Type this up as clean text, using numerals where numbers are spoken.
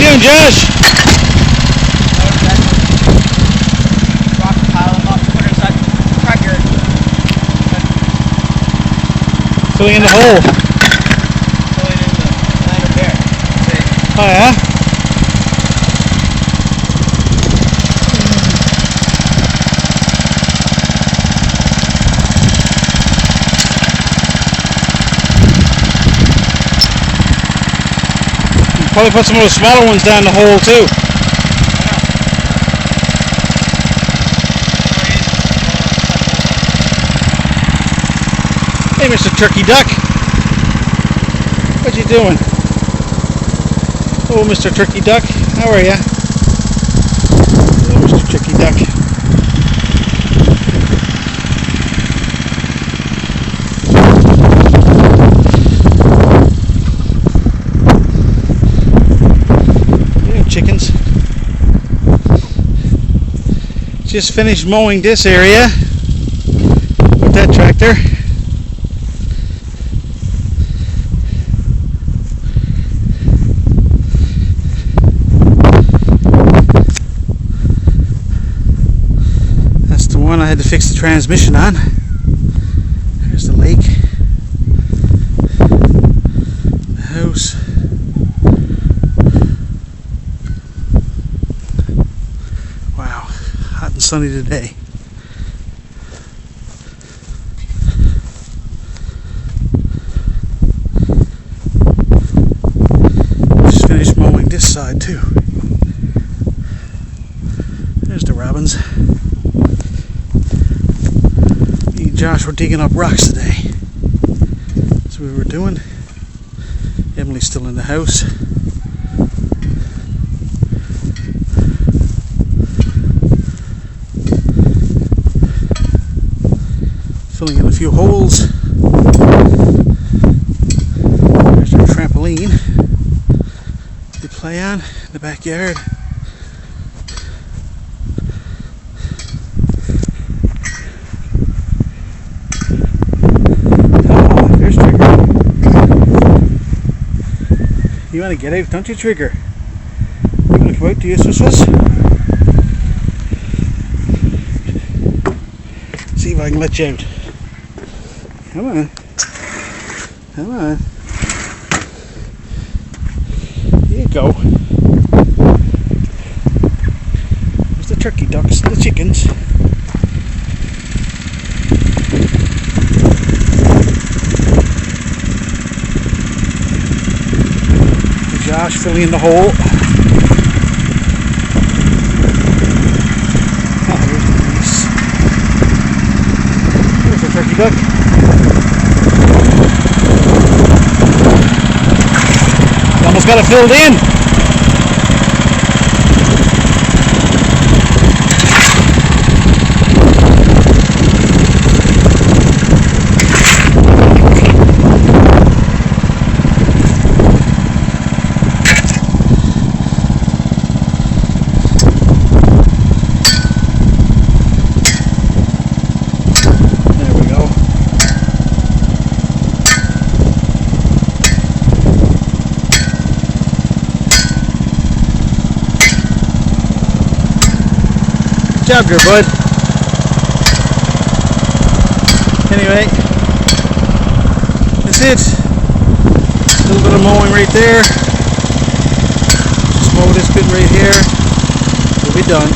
doing, Josh? Rock pile them up, put inside the tractor. Filling in the hole. Filling in the line up there. See? Oh yeah? Probably put some of the smaller ones down the hole too. Hey, Mr. Turkey Duck. What you doing? Oh, Mr. Turkey Duck. How are ya? Oh, Mr. Turkey Duck. Chickens. Just finished mowing this area with that tractor. That's the one I had to fix the transmission on. There's the lake, the house. Sunny today. Just finished mowing this side too. There's the robins. Me and Josh were digging up rocks today. That's what we were doing. Emily's still in the house. Filling in a few holes. There's our trampoline we play on in the backyard. Oh, there's Trigger. You want to get out, don't you, Trigger? You want to come out to you, Swiss? See if I can let you out. Come on. Come on. Here you go. There's the turkey ducks and the chickens. Josh filling in the hole. Oh, there's the turkey duck. Almost got it filled in. There we go. Good job there, bud. Anyway, that's it. A little bit of mowing right there. Just mow this bit right here. We'll be done.